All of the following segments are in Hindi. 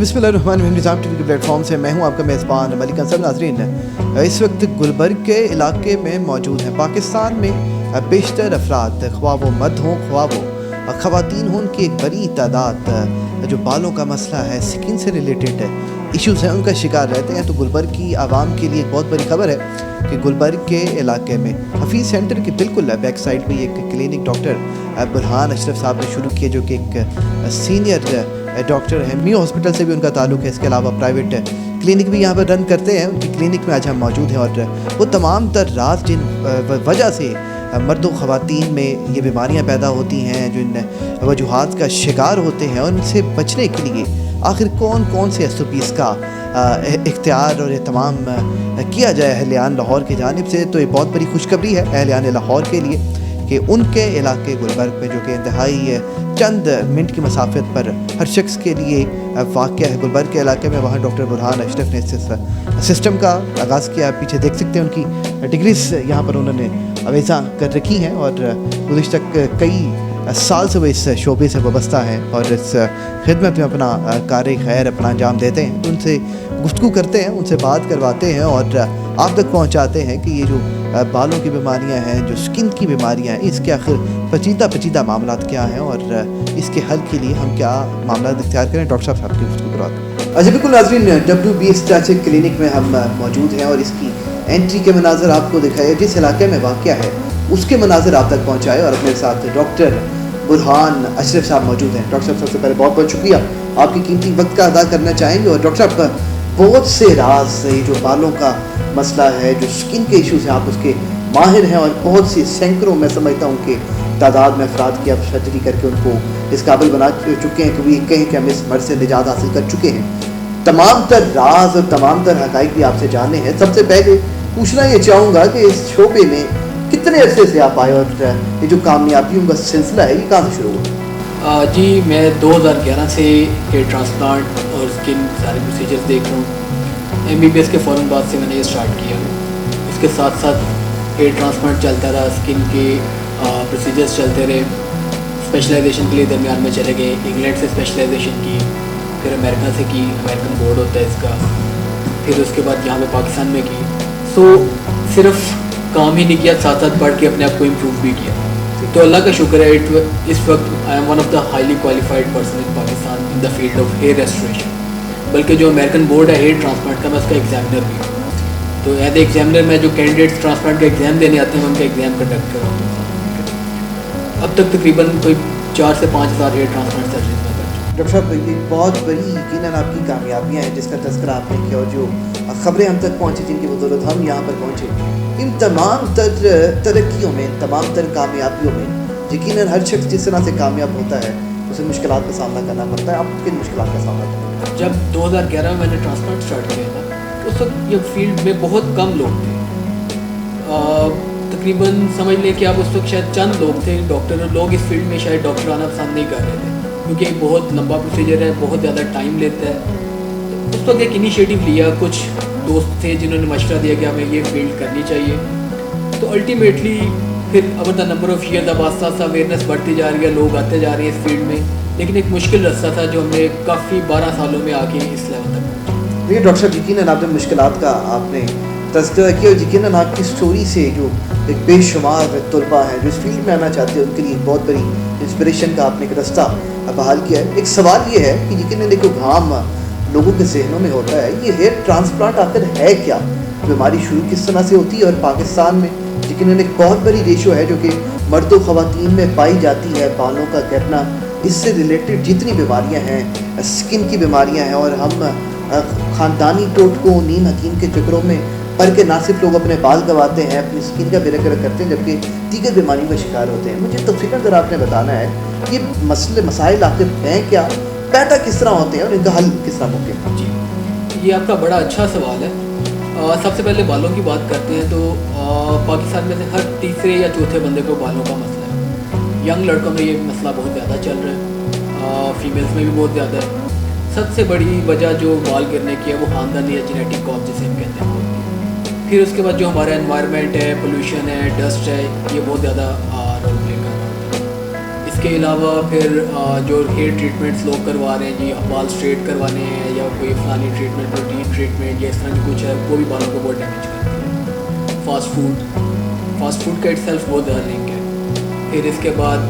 बिस्मिल्लाहिर्रहमानिर्रहीम। निज़ाम टीवी के प्लेटफॉर्म से मैं हूं आपका मेज़बान मलिक अंसर। नाज़रीन, इस वक्त गुलबर्ग के इलाके में मौजूद हैं। पाकिस्तान में बेशतर अफराद, ख्वाह वो मर्द हों ख्वाह वो ख़वातीन हों, उनकी एक बड़ी तादाद जो बालों का मसला है, स्किन से रिलेटेड इश्यूज़ हैं, उनका शिकार रहते हैं। तो गुलबर्ग की आवाम के लिए एक बहुत बड़ी खबर है कि गुलबर्ग के इलाके में हफीज़ सेंटर की बिल्कुल बैक साइड में एक क्लिनिक डॉक्टर बुरहान अशरफ साहब ने शुरू किया, जो कि एक सीनियर डॉक्टर है। मियो हॉस्पिटल से भी उनका ताल्लुक़ है। इसके अलावा प्राइवेट क्लिनिक भी यहाँ पर रन करते हैं। उनकी क्लिनिक में आज हम मौजूद हैं और वो तमाम तर राज जिन वजह से मर्द व ख़वातीन में ये बीमारियाँ पैदा होती हैं, जिन वजूहात का शिकार होते हैं, उनसे बचने के लिए आखिर कौन कौन से SOPs का इख्तियार और तमाम किया जाए अहलियान लाहौर की जानिब से। तो ये बहुत बड़ी खुशखबरी है अहलियान लाहौर के लिए कि उनके इलाके गुलबर्ग में, जो कि इंतहाई चंद मिनट की मसाफत पर हर शख्स के लिए वाक़या है, गुलबर्ग के इलाके में, वहाँ डॉक्टर बुरहान अशरफ ने इस सिस्टम का आगाज़ किया। आप पीछे देख सकते हैं उनकी डिग्रीज यहाँ पर उन्होंने अवेज़ा कर रखी हैं और गुज़िश्ता कई साल से वो इस शोबे से वाबस्ता हैं और इस खिदमत में अपना कार्य खैर अपना अंजाम देते हैं। उनसे गुफ्तगू करते हैं, उनसे बात करवाते हैं और आप तक पहुँचाते हैं कि ये जो बालों की बीमारियां हैं, जो स्किन की बीमारियां हैं, इसके आखिर पेचीदा मामला क्या हैं और इसके हल के लिए हम क्या मामला इख्तियार करें। डॉक्टर साहब की गुफ्तगू करवाते हैं। अच्छा, बिल्कुल नाज़रीन, WB स्टैटिक क्लिनिक में हम मौजूद हैं और इसकी एंट्री के मनाज़र आपको दिखाए, जिस इलाके में वाक़या है उसके मनाज़र आप तक पहुँचाए और अपने साथ डॉक्टर बुरहान अशरफ साहब मौजूद हैं। डॉक्टर साहब, सबसे पहले बहुत बहुत शुक्रिया, आपकी कीमती वक्त का अदा करना चाहेंगे। और डॉक्टर साहब, बहुत से राज, ये जो बालों का मसला है, जो स्किन के इश्यूज़ हैं, आप उसके माहिर हैं और बहुत सी सैकड़ों, मैं समझता हूँ कि तादाद में अफराद की आप सर्जरी करके उनको इस काबिल बना चुके हैं कि वो कहें कि हम इस मर्ज से निजात हासिल कर चुके हैं। तमाम तर राज और तमाम तर हक़ाइक़ भी आपसे जानने हैं। सबसे पहले पूछना ये चाहूँगा कि इस शोबे में कितने अरसे से आप आए और ये जो कामयाबियों का सिलसिला है ये कहाँ से शुरू हुआ? जी, मैं 2011 से हेयर ट्रांसप्लांट और स्किन सारे प्रोसीजर्स देख रहा हूँ। MBBS के फ़ौरन बाद से मैंने ये स्टार्ट किया। इसके साथ साथ हेयर ट्रांसप्लांट चलता रहा, स्किन के प्रोसीजर्स चलते रहे। स्पेशलाइजेशन के लिए दरमियान में चले गए, इंग्लैंड से स्पेशलाइजेशन की, फिर अमेरिका से की, अमेरिकन बोर्ड होता है इसका, फिर उसके बाद यहाँ पे पाकिस्तान में की। सो सिर्फ काम ही नहीं किया, साथ साथ बढ़ के अपने आप को इम्प्रूव भी किया। तो अल्लाह का शुक्र है, इस वक्त I am one of the highly qualified person in Pakistan in the field of hair restoration. बल्कि जो अमेरिकन बोर्ड है हेयर ट्रांसप्लांट का, मैं उसका एग्जामिनर भी हूँ। तो एज एग्जामिनर मैं जो कैंडिडेट्स ट्रांसप्लांट का एग्ज़ाम देने आते हैं उनका एग्ज़ाम कंडक्ट करवाता हूँ। अब तक तकरीबन कोई 4 से 5 हज़ार हेयर ट्रांसप्लांट सर्जरीज में कर चुका। डॉक्टर साहब, ये बहुत बड़ी यकीनन आपकी कामयाबियाँ हैं जिसका तज़किरा आपने किया और जो ख़बरें हम तक पहुँची, जिनकी बदौलत हम यहाँ पर पहुँचे। इन तमाम तरक्कियों में, तमाम तर कामयाबियों में यकीनन हर शख्स जिस तरह से कामयाब होता है उसे मुश्किलात का सामना करना पड़ता है। आप किन मुश्किलात का सामना करते हैं? जब 2011 में मैंने ट्रांसप्लांट स्टार्ट किया था, उस वक्त ये फील्ड में बहुत कम लोग थे। तकरीबन समझ लें कि आप उस वक्त शायद चंद लोग थे डॉक्टर, लोग इस फील्ड में शायद डॉक्टर आना पसंद नहीं कर रहे थे, क्योंकि एक बहुत लंबा प्रोसीजर है, बहुत ज़्यादा टाइम लेता है। तो उस वक्त एक इनिशिएटिव लिया, कुछ दोस्त थे जिन्होंने मशवरा दिया कि हमें ये फील्ड करनी चाहिए। तो अल्टीमेटली फिर अब द नंबर ऑफ़ ईयर्स, अब आस्ता आस्ता अवेयरनेस बढ़ती जा रही है, लोग आते जा रहे हैं इस फील्ड में। लेकिन एक मुश्किल रास्ता था जो हमने काफ़ी 12 सालों में आके इस लेवल तक पहुँचे। देखिए डॉक्टर साहब, यकीनन आपने मुश्किलात का आपने तज़किरा किया और यकीनन आपकी स्टोरी से जो एक बेशुमार तलबा है जो इस फील्ड में आना चाहते हैं, उनके लिए बहुत बड़ी इंस्पिरेशन का आपने एक रास्ता बहाल किया है। एक सवाल ये है कि यकीनन एक घाम लोगों के जहनों में होता है, ये हेयर ट्रांसप्लांट आखिर है क्या, बीमारी शुरू किस तरह से होती है? और पाकिस्तान में यकीनन एक बहुत बड़ी रेशो है जो कि मर्द व ख़वातीन में पाई जाती है, बालों का गिरना, इससे रिलेटेड जितनी बीमारियां हैं, स्किन की बीमारियां हैं, और हम ख़ानदानी टोटकों, नीम हकीम के चक्रों में पढ़ के ना सिर्फ लोग अपने बाल गंवाते हैं, अपनी स्किन का बेरकरा करते हैं, जबकि दीगर बीमारियों का शिकार होते हैं। मुझे तफसीलन ज़रा आपने बताना है कि मसले मसाइल आखिर हैं क्या, पैदा किस तरह होते हैं और इनका हल किस तरह मुमकिन है? जी, ये आपका बड़ा अच्छा सवाल है। सबसे पहले बालों की बात करते हैं तो पाकिस्तान में से हर तीसरे या चौथे बंदे को बालों का मसला है। यंग लड़कों में ये मसला बहुत ज़्यादा चल रहा है, फीमेल्स में भी बहुत ज़्यादा है। सबसे बड़ी वजह जो बाल गिरने की है वो ख़ानदानी या जेनेटिक कॉज जिसे हम कहते हैं। फिर उसके बाद जो हमारा एनवायरनमेंट है, पोल्यूशन है, डस्ट है, ये बहुत ज़्यादा रोल प्ले कर रहा है। इसके अलावा फिर जो हेयर ट्रीटमेंट्स लोग करवा रहे हैं जी, बाल स्ट्रेट करवाने हैं या कोई फलानी ट्रीटमेंट, प्रोटीन ट्रीटमेंट या इस तरह की कुछ है, वो भी बालों को बहुत डैमेज करती है। फास्ट फूड का इटसेल्फ बहुत ज़्यादा लिंक है। फिर इसके बाद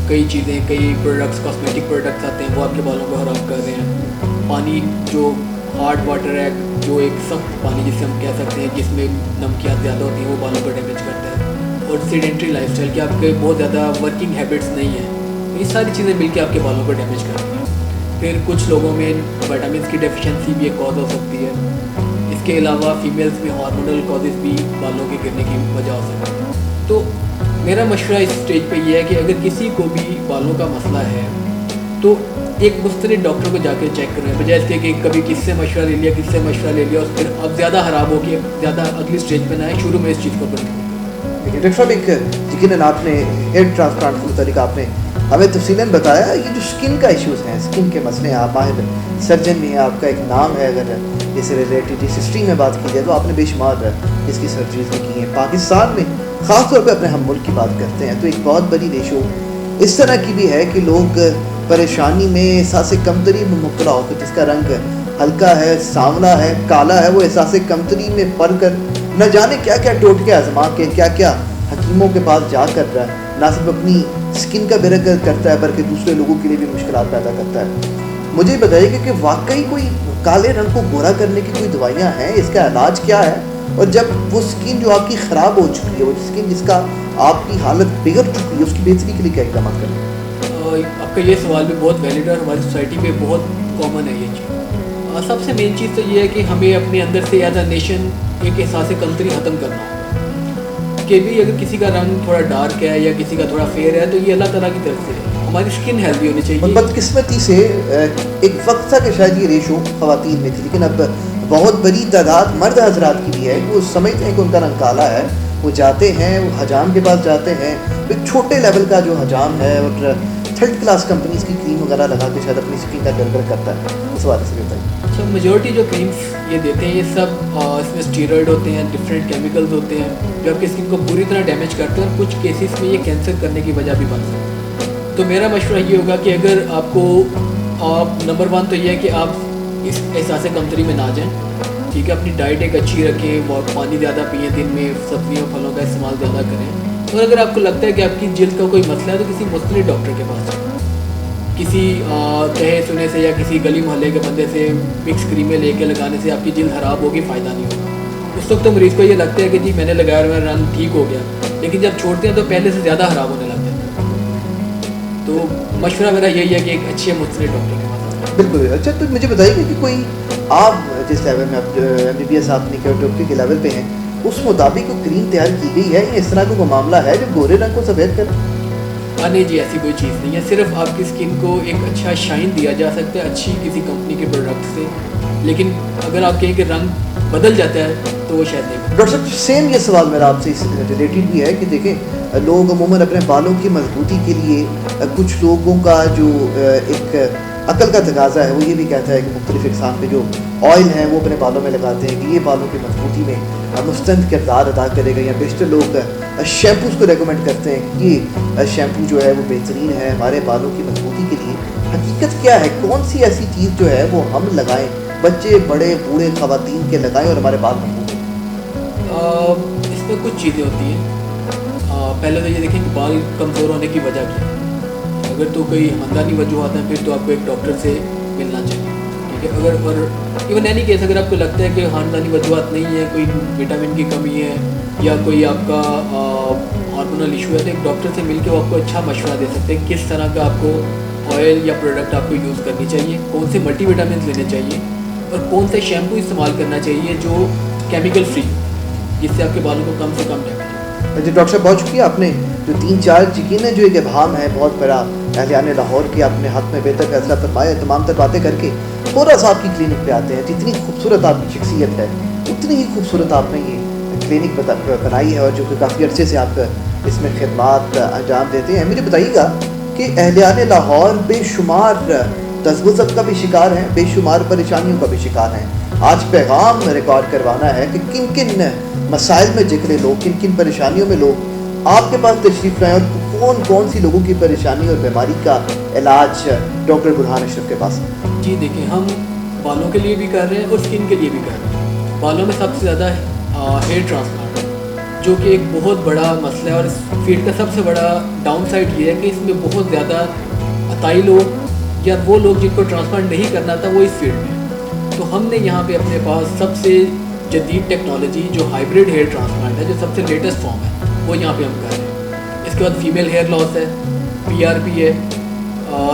कई चीज़ें, कई प्रोडक्ट्स, कॉस्मेटिक प्रोडक्ट्स आते हैं, वो आपके बालों को ख़राब कर रहे हैं। पानी जो हार्ड वाटर है, जो एक सख्त पानी जिसे हम कह सकते हैं, जिसमें नमकियात ज़्यादा होती हैं, वो बालों को डैमेज करता है। और सेडेंट्री लाइफस्टाइल, कि आपके बहुत ज़्यादा वर्किंग हैबिट्स नहीं है, ये सारी चीज़ें मिलकर आपके बालों को डैमेज करती हैं। फिर कुछ लोगों में विटामिन की डेफिशिएंसी भी एक कॉज हो सकती है। इसके अलावा फीमेल्स में हार्मोनल कॉजेज़ भी बालों के गिरने की वजह हो सकती है। तो मेरा मशवरा इस स्टेज पे ये है कि अगर किसी को भी बालों का मसला है तो एक मुस्तनिद डॉक्टर को जाकर चेक करें, बजाय इसके कि कभी किससे मशवरा ले लिया, किससे मशवरा ले लिया और फिर अब ज़्यादा ख़राब हो कि ज़्यादा अगली स्टेज पे ना आए। शुरू में इस चीज़ को बंद करें। डॉक्टर साहब, एक यकीनन आपने हेयर ट्रांसप्लांट के मुताबिक आपने हमें तफसीलन बताया, ये जो स्किन का इश्यूज़ हैं, स्किन के मसले हैं, आप माहिर सर्जन भी हैं, आपका एक नाम है, अगर इस रिलेटेड इस हिस्ट्री में बात की जाए तो आपने बेशुमार इसकी सर्जरीज भी की हैं। पाकिस्तान में ख़ास तौर पे अपने हम मुल्क की बात करते हैं तो एक बहुत बड़ी रेशो इस तरह की भी है कि लोग परेशानी में एहसास कमतरी में मुब्तला होकर, जिसका रंग हल्का है, सांवला है, काला है, वो एहसास कमतरी में पड़ कर न जाने क्या क्या टोटके आजमा के, क्या क्या हकीमों के पास जाकर ना सिर्फ अपनी स्किन का बेरकत करता है बल्कि दूसरे लोगों के लिए भी मुश्किलात पैदा करता है। मुझे बताइए कि वाकई कोई काले रंग को गोरा करने की कोई दवाइयाँ हैं, इसका इलाज क्या है? और जब वो स्किन जो आपकी ख़राब हो चुकी है, वो स्किन जिसका आपकी हालत बिगड़ चुकी है, उसकी बेहतरी के लिए क्या इक़दाम करें? आपका ये सवाल भी बहुत वैलिड है और हमारी सोसाइटी में बहुत कॉमन है ये चीज़। सबसे मेन चीज़ तो ये है कि हमें अपने अंदर से एज अ नेशन एक एहसास कमतरी ख़त्म करना होगा कि भी अगर किसी का रंग थोड़ा डार्क है या किसी का थोड़ा फेयर है तो ये अल्लाह ताला की तरफ से है। हमारी स्किन हेल्दी होनी चाहिए। और बदकिस्मती से एक वक्त था कि शायद ये रेशो ख़वातीन में थी, लेकिन अब बहुत बड़ी तादाद मर्द हजरात की भी है कि वो समझते हैं कि उनका रंग काला है, वो जाते हैं, वो हजाम के पास जाते हैं, एक छोटे लेवल का जो हजाम है और थर्ड क्लास कंपनीज की क्रीम वगैरह लगा के शायद अपनी स्किन का गड़बड़ करता है। इस बारे से बताइए। अच्छा, मेजोरिटी जो क्रीम्स ये देते हैं ये सब इसमें स्टीरॉयड होते हैं, डिफरेंट केमिकल्स होते हैं जो आपकी स्किन को बुरी तरह डैमेज करते हैं और कुछ केसेस में ये कैंसर करने की वजह भी बन सकते हैं। तो मेरा मशवरा ये होगा कि अगर आपको नंबर 1 तो ये है कि आप इस एहसास कमतरी में ना जाएं, ठीक है। अपनी डाइट एक अच्छी रखें, पानी ज़्यादा पिए, दिन में सब्जियों फलों का इस्तेमाल ज़्यादा करें। और अगर आपको लगता है कि आपकी जिल्द का कोई मसला है तो किसी मुस्तनिद डॉक्टर के पास जाएं। किसी कहे सुने से या किसी गली मोहल्ले के बंदे से मिक्स क्रीमें लेके लगाने से आपकी जिल्द ख़राब होगी, फ़ायदा नहीं होगा। उस वक्त तो मरीज़ को ये लगता है कि जी मैंने लगाया और मेरा रंग ठीक हो गया, लेकिन जब छोड़ते हैं तो पहले से ज़्यादा ख़राब होने लग जाता है। तो मशवरा मेरा यही है कि एक अच्छे मुस्तनिद डॉक्टर के पास। बिल्कुल। अच्छा, तो मुझे बताइए कि कोई आप जिस लेवल में आप MBBS आपने किया, डॉक्टर के लेवल पे हैं, उस मुताबिक कोई क्रीम तैयार की गई है या इस तरह का कोई मामला है जो गोरे रंग को सफ़ेद करे? नहीं जी, ऐसी कोई चीज़ नहीं है। सिर्फ आपकी स्किन को एक अच्छा शाइन दिया जा सकता है अच्छी किसी कंपनी के प्रोडक्ट से, लेकिन अगर आप कहें कि रंग बदल जाता है तो वो शायद नहीं। डॉक्टर साहब, सेम ये सवाल मेरा आपसे इस रिलेटेड भी है कि देखें, लोग अमूमन अपने बालों की मजबूती के लिए कुछ लोगों का जो एक अकल का तकाजा है वो ये भी कहता है कि मुख्तलिफ इकसाम के जो ऑयल हैं वो अपने बालों में लगाते हैं कि ये बालों की मजबूती में मुस्तंद किरदार अदा करेगा, या बेशतर लोग शैम्पूज़ को रेकमेंड करते हैं कि ये शैम्पू जो है वो बेहतरीन है हमारे बालों की मजबूती के लिए। हकीकत क्या है? कौन सी ऐसी चीज़ जो है वो हम लगाएं, बच्चे बड़े बूढ़े ख़वातीन के लगाएं और हमारे बाल मजबूत हों? इसमें कुछ चीज़ें होती हैं। पहले तो ये देखें कि बाल कमज़ोर होने की वजह क्या है। अगर तो कोई हमदनी वजूहात है फिर तो आपको एक डॉक्टर से मिलना चाहिए, ठीक है। अगर और इवन एनी केस अगर आपको लगता है कि खानदानी वजूहात नहीं है, कोई विटामिन की कमी है या कोई आपका हार्मोनल इशू है, तो एक डॉक्टर से मिलकर वो आपको अच्छा मशवरा दे सकते हैं किस तरह का आपको ऑयल या प्रोडक्ट आपको यूज़ करनी चाहिए, कौन से मल्टीविटामिन लेने चाहिए और कौन सा शैम्पू इस्तेमाल करना चाहिए जो केमिकल फ्री, जिससे आपके बालों को कम से कम डैमेज। जी डॉक्टर साहब, बहुत शुक्रिया। आपने जो 3-4 यकीन है जो एक इबाम है बहुत बड़ा अहलियान लाहौर के, अपने हाथ में बेहतर फैसला फरमाया, तमाम तर बातें करके थोड़ा सा आपकी क्लिनिक पे आते हैं। जितनी खूबसूरत आपकी शख्सियत है उतनी ही खूबसूरत आपने ये क्लिनिक बनाई है और जो कि काफ़ी अर्से से आप इसमें खिदमात अंजाम देते हैं। मुझे बताइएगा कि अहलियान लाहौर बेशुमार तज़व्वुज़ का भी शिकार हैं, बेशुमार परेशानियों का भी शिकार हैं। आज पैगाम रिकॉर्ड करवाना है कि किन किन मसाइल में जिक्र लोग, किन किन परेशानियों में लोग आपके पास तशरीफ लाए और कौन कौन सी लोगों की परेशानी और बीमारी का इलाज डॉक्टर बुरहान अशरफ के पास? जी देखिए, हम बालों के लिए भी कर रहे हैं और स्किन के लिए भी कर रहे हैं। बालों में सबसे ज़्यादा हेयर ट्रांसप्लांट, जो कि एक बहुत बड़ा मसला है, और इस फील्ड का सबसे बड़ा डाउन साइड ये है कि इसमें बहुत ज़्यादा अताई लोग या वो लोग जिनको ट्रांसप्लांट नहीं करना था वो इस फील्ड में हैं। तो हमने यहाँ पे अपने पास सबसे जदीद टेक्नोलॉजी जो हाइब्रिड हेयर ट्रांसप्लांट है, जो सबसे लेटेस्ट फॉर्म है, वो यहाँ पे हम कर रहे हैं। इसके बाद फीमेल हेयर लॉस है, PRP है,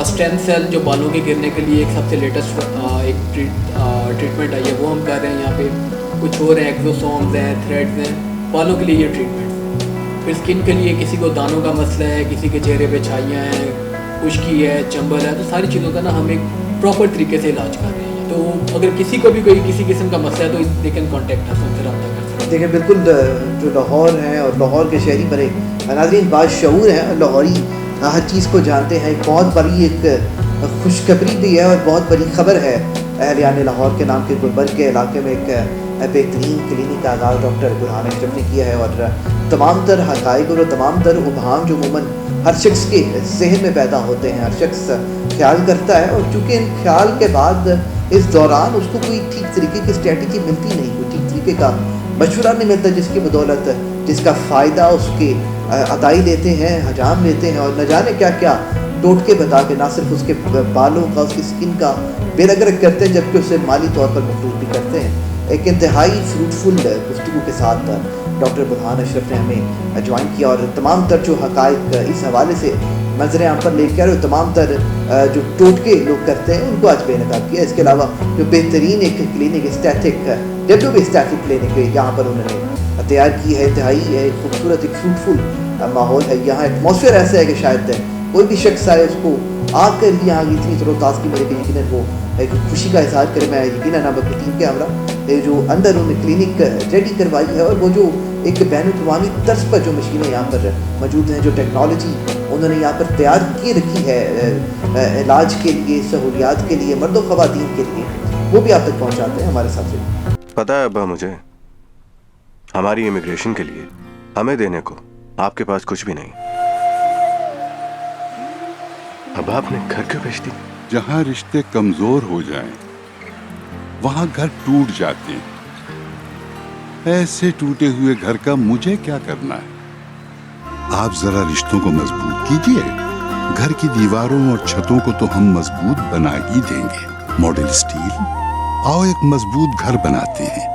स्टेम सेल जो बालों के गिरने के लिए एक सबसे लेटेस्ट एक ट्रीटमेंट आई है, वो हम कर रहे हैं यहाँ पे। कुछ और हैं, एक्सोसोम्स हैं, थ्रेड्स हैं, बालों के लिए ये ट्रीटमेंट। फिर स्किन के लिए किसी को दानों का मसला है, किसी के चेहरे पे छाइयाँ हैं, खुश्की है, चंबल है, तो सारी चीज़ों का ना हम एक प्रॉपर तरीके से इलाज कर रहे हैं। तो अगर किसी को भी कोई किसी किस्म का मसला है तो दे कैन कॉन्टेक्ट अस, हमसे रब्ता कर सकते हैं। देखिए बिल्कुल, जो लाहौर हैं और लाहौर के शहरी बड़े नाज़रीन बाशऊर हैं, लाहौरी हर चीज़ को जानते हैं। एक बहुत बड़ी एक खुशखबरी भी है और बहुत बड़ी खबर है। अहलियान लाहौर के नाम के गुलबर्ग के इलाके में एक बेहतरीन क्लिनिक का आगाज़ डॉक्टर बुरहान अशरफ ने किया है, और तमाम तर हक़ाइक़ और तमाम तर उबहाम जो अमूमन हर शख्स के जहन में पैदा होते हैं, हर शख्स ख्याल करता है, और चूँकि इन ख्याल के बाद इस दौरान उसको कोई ठीक तरीके की स्ट्रेटजी मिलती नहीं, कोई ठीक तरीके का मशवरा नहीं मिलता, जिसकी बदौलत जिसका फ़ायदा उसके अदाई लेते हैं, हजाम लेते हैं, और न जाने क्या क्या टोटके बता के ना सिर्फ उसके बालों का, उसकी स्किन का बेरगरग करते हैं, जबकि उसे माली तौर पर मफलूज भी करते हैं। एक इंतहाई फ्रूटफुल गुफ्तगू के साथ डॉक्टर बुरहान अशरफ ने हमें ज्वाइन किया, और तमाम तर जो हक़ाइक़ इस हवाले से नज़र आम पर लेकर आ रहे, तमाम तर जो टोटके लोग करते हैं उनको आज बेनकाब किया। इसके अलावा जो बेहतरीन एक clinic static WB static clinic यहाँ पर उन्होंने तैयार की है, इंतहाई खूबसूरत एक फ्रूटफुल माहौल है। यहाँ एटमॉस्फेयर ऐसा है कि शायद कोई भी शख्स आए उसको आकर यहाँ की इतनी तरोताज़गी मिले कि यकीनन वो एक खुशी का इजहार करे। मैं यकीनन अब अपनी टीम के हमरा जो अंदर उन्होंने क्लिनिक रेडी करवाई है, और वो जो एक बैनुल-अक़वामी तर्ज पर जो मशीनें यहाँ पर मौजूद हैं, जो टेक्नोलॉजी उन्होंने यहाँ पर तैयार की रखी है इलाज के लिए, सहूलियात के लिए, मर्द व ख़वातीन के लिए, वो भी आप तक पहुँचाते हैं हमारे साथ। पता है अब्बा, मुझे हमारी इमिग्रेशन के लिए हमें देने को आपके पास कुछ भी नहीं। अब आपने घर क्यों बेच दी? जहां रिश्ते कमजोर हो जाएं, वहां घर टूट जाते हैं। ऐसे टूटे हुए घर का मुझे क्या करना है? आप जरा रिश्तों को मजबूत कीजिए। घर की दीवारों और छतों को तो हम मजबूत बना ही देंगे। मॉडल स्टील, आओ एक मजबूत घर बनाते हैं।